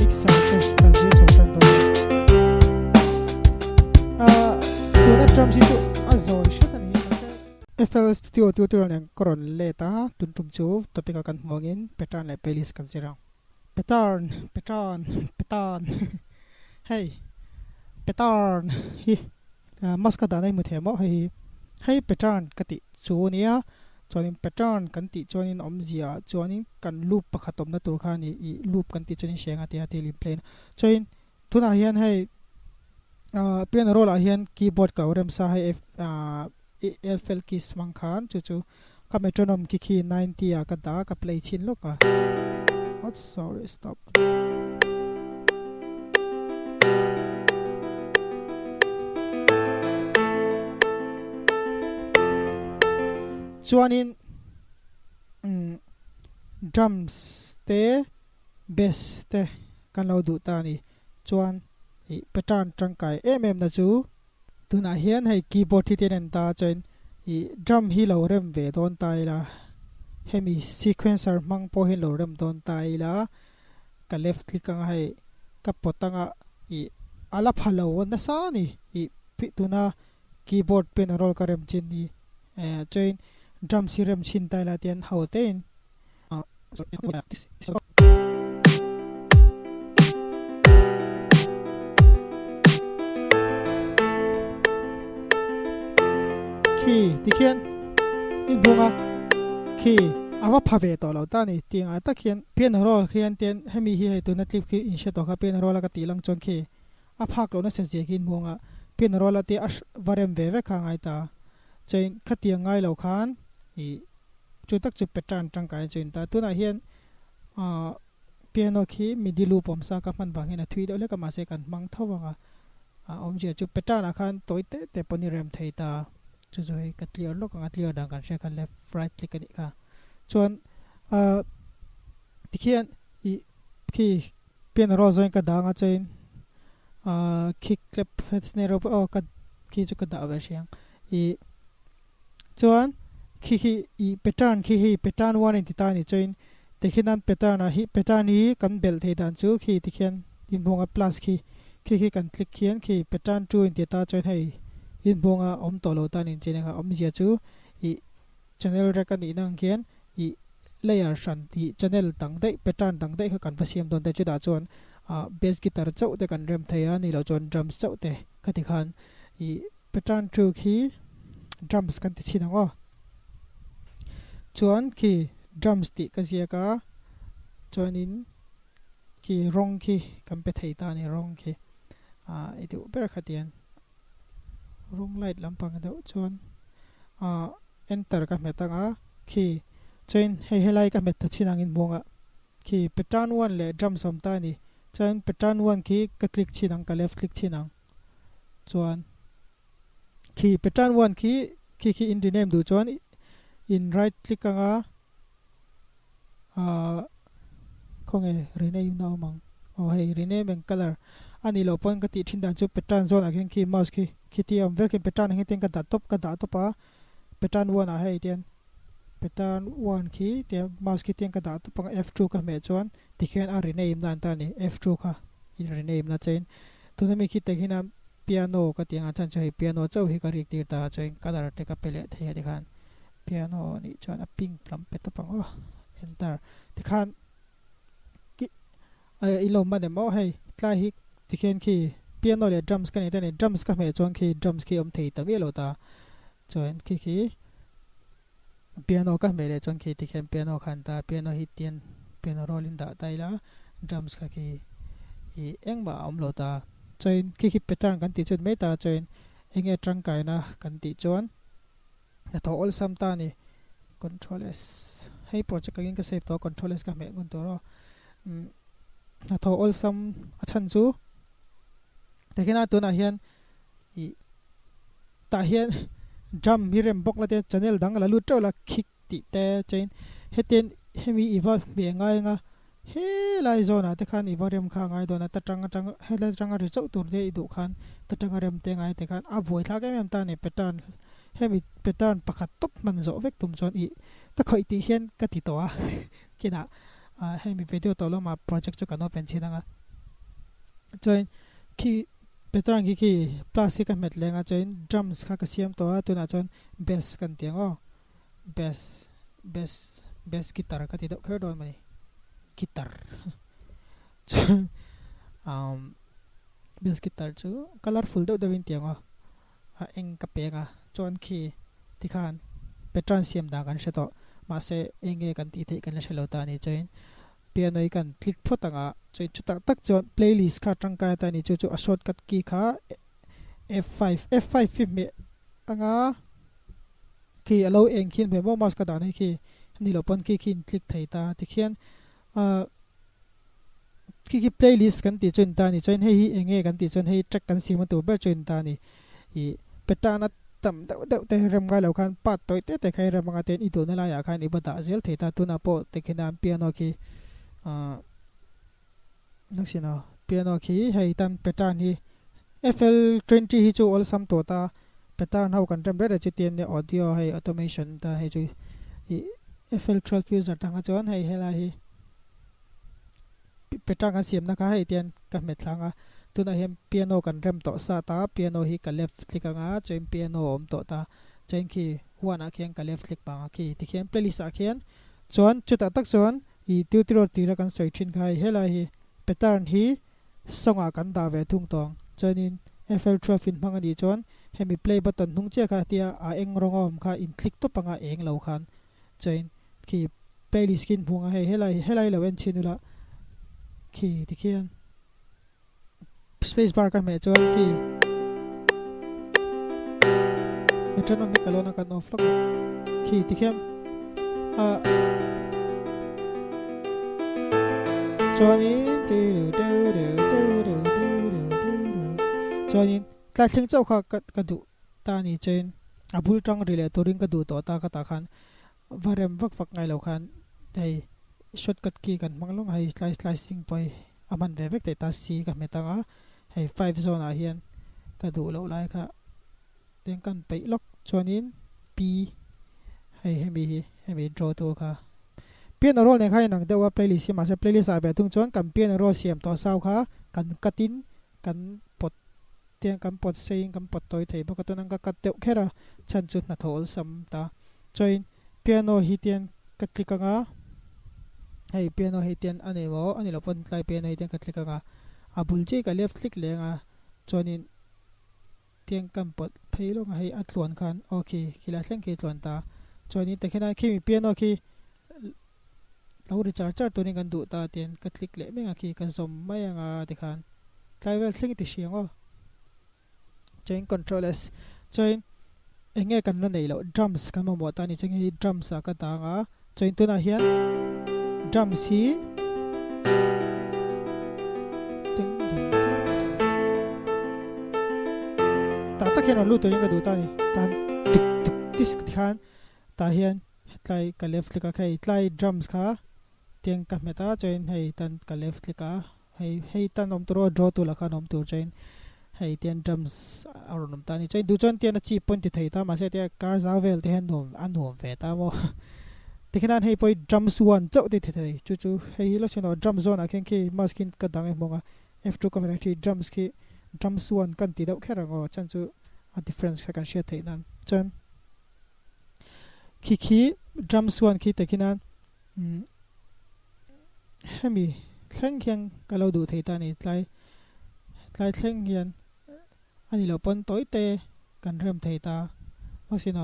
mixer kan zui chong tan to tuna drum si chu azoi shat ani FL Studio tutorial yang koron leta tuntum chu topic akan mongin pattern le playlist kan zira pattern hey pattern hi maska da nai mu themo hey pattern kati chu nia chuanin pattern kan ti chuanin omzia chuanin kan loop pakhatom na tur khani I loop kan ti chuanin shenga ti ati lim plain chuain thuna hian hei piano roll a hian keyboard ka rem sa hai FL keys mang khan chu ka metronome ki 90 a ka da ka play chin loka what sorry stop chuanin drums te bass te kan lo du ta ni chuan I pattern tangkai na chu tuna hian hei keyboard hi ten ta chen I drum hi lo rem ve don tai la hemi sequencer mang po hin lo rem don tai la ka left click ang hei ka potanga I ala phalo na sa ni I tuna keyboard pen roll ka rem chin ni chen drum si rem chin tai la ten ho ten key tikhian in bunga key awa phave to lo ta ni tinga ta khian pian roll khian ten hemi hi tu na clip ki in sha to ka pian roll ka ti lang chon key a phak lo na se je kin bunga pian roll ati ash varem ve ve kha ngai ta chain khatia ngai lo khan I chu tak chu pattern tang kai chain ta tu na hian piano khi midi loop om sa ka man bangin a thui do le ka ma se kan mang thawanga om je chu pattern a khan toite te poni rem thei ta chu zoi ka clear lo ka clear dang kan she kan left right click ani ka chuan tikhian I khi piano ro zoin ka danga chain kick clap snare o ka khi chu ka da ver siang I chuan khi I pattern khi hi pattern 1 in ta ni chain tikhinan pattern a hi pattern hi kan bel thei dan chu khi tikhian in bonga plus khi kan click khian khi pattern 2 in ta chain hei in bonga om to lo tan in chenga om zia chu I channel rekan I nang khian I layer shan ti channel tang dei pattern tang dei kan pasiam don te chu da chuan bass guitar chau te kan rem thei a ni lo chon drums chau te khati khan I pattern 2 khi drums kan ti chinango chuan khi drums ti ka zia ka chuan in khi rong khi kan pe thei ta ni rong khi I du ber khatian rung light lampang do chuan enter ka metanga khi chain helai ka met chinang in bonga khi pattern 1 le drum som ta ni chain pattern 1 khi ka click chinang ka left click chinang chuan khi pattern 1 khi in rename du chuan in right click anga khonge rename now mang hei rename and color ani lo pon ka ti thin dan chu pattern zone again khi mouse khi ti am ve ki pattern he ten ka da top a pattern 1 a hei ten pattern 1 khi te mouse ki ten ka da top pang F2 ka me chuan tikhian a rename dan ta ni F2 kha I rename na chain tuna mi khi te hina piano ka tianga chan chai piano chau hi ka rik tir ta chain color te ka pele thei adi khan piano ni chuan a pink lam pe to pang enter tikhan ki ilo ma de mo hei tlai hi tikhen khi piano le drums ka ni te ni drums ka me chuan khi drums khi om thei ta mi lo ta chuan khi piano ka me le chuan khi tikhen piano khan ta piano hi tian piano roll in da tai la drums ka khi I engma om lo ta chuan khi pattern kan ti chun me ta chuan enge tang kai na kan ti chuan na to all sam ta ni control s hei project again ka save to control s ka me ngun to ro na to all sam achan chu tekena tu na hian I ta hian drum mirem bok la te channel dang la lu to la kick ti te chain heten hemi iwa me ngai nga he lai zona te khan iwa rem kha ngai dona ta tang he la tang ri chau tur de I du khan ta tang rem te ngai te khan a voi tha ke mem ta ni pattern hemi pattern pakhat top man zo vek tum chon I ta khoi ti hian ka ti to a kina hemi video to lo ma project chu kan open chinanga join khi pattern khi plastic ka met lenga join drums kha ka siam to tuna chon bass kan tiang bass bass guitar ka ti do kher don mai guitar bass guitar chu colorful do win tiang eng ka penga chon khi ti khan pattern siam da kan sheto ma se enge kan ti thei kan shelo ta ni join piano kan click photanga choi chutak tak chon playlist kha tangka ta ni chu a shortcut key kha F5 fifth me anga khi alo eng khin be mouse ka da nei khi ni lo pon ki khin click thei ta ti khian ki playlist kan ti chun ta ni chen hei enge kan ti chun hei track kan sim tu ber chun ta ni I petana tam deuh te ram ga lo khan pat toi te khai ram nga ten I tu na la ya khan I bata zel thei ta tu na po te khinam piano ki naksina piano khi hei tan petan hi FL20 hi chu all sam to ta petan how kan ram re chu tien ne audio hei automation ta hei chu FL12 user ta nga chon hei hela hi petan kan siam na ka hei tien ka met langa tuna hem piano kan rem to sa ta piano hi ka left click anga join piano om to ta chen khi huana khian ka left click banga khi ti khian playlist a khian chon chuta tak chon I tutorial ti ra kan soi thin khai hela hi pattern hi songa kan da ve thung tong chonin FL12 in mangani chon hemi play button hung che kha tia a eng rongom kha in click to panga eng lo khan choin khi playlist skin phunga he helai lo en chinula khi ti khian space bar ka me chon khi metronomic kalona kan off lok khi ti khiam chonin tla thling chau kha ka du ta ni chen abul tang rile toring ka du to ta ka ta khan varem vak ngai lo khan dei shortcut ki kan manglong hai slicing poi aman ve vek te ta si ka metanga hei 5 zone a hian ka du lo lai kha ten kan pe lok chonin p hei hemi draw to kha piano roll ne khai nang dewa playlist ma se playlist a be tung chon kan piano roll siam to sau kha kan katin kan pot tiang kan pot sein kan pot toi thei baka to nang ka kat teu khera chan chu na thol sam ta join piano hi tian ka klikanga hei piano hi tian anewo ani lo pon tlai piano hi tian ka klikanga abul che ka left click lenga chonin tiang kan pot pheilong hei atluan khan okay khila thleng ki tlon ta chonin te khena khi piano khi lo recharge to ni kan du ta tian ka click le menga khi ka zom mai anga ti khan tlai vel thling ti siang join control s join enge kan no neilo drums kan mo ta ni chang hi drums a ka ta nga join tu na hian drums hi ta ta khen lu to ni ka du ta ni tan tis khan ta hian tlai ka left click a khai tlai drums kha tiang ka meta join hei tan ka left click a hei tan om tro draw tu la khan om tu join hei tian drums aron ta ni join du chon tian a chi point ti thei ta ma se tia car zavel te hen nom an nom ve ta mo tikhanan hei poi drums one chau ti thei chu hei lo cheno drum zone a khen ki maskin ka dang e monga f2 community drums ki drums one kan ti dau kherang chan chu a difference kha kan share thei nan chan khi drums one khi tekhinan hemi thleng khiang kalau du thei ta ni tlai thleng hian ani lo pon toi te kan rem thei ta osina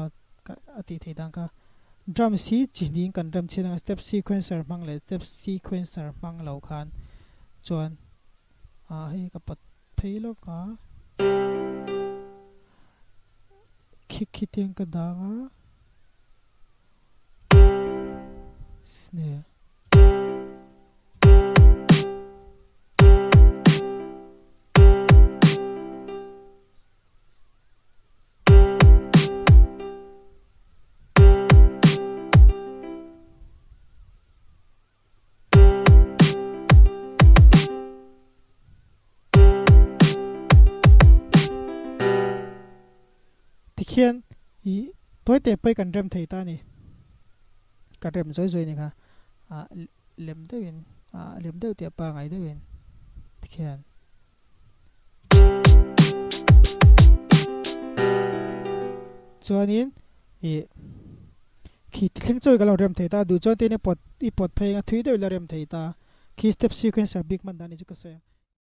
ati thei dang ka drum si chining kan rem china step sequencer mang le step sequencer mang lo khan chuan hei ka pat phei lo ka khi tiang ka danga snare tikhian I toi te pai kan rem thei ta ni ka rem zoi ni kha lem deuin lem deu te pa ngai deuin tikhian chuanin e khi thleng choi galang rem theita du chon te ne pot i pot phei nga thui deu la rem theita khi step sequence big man dani chu ka se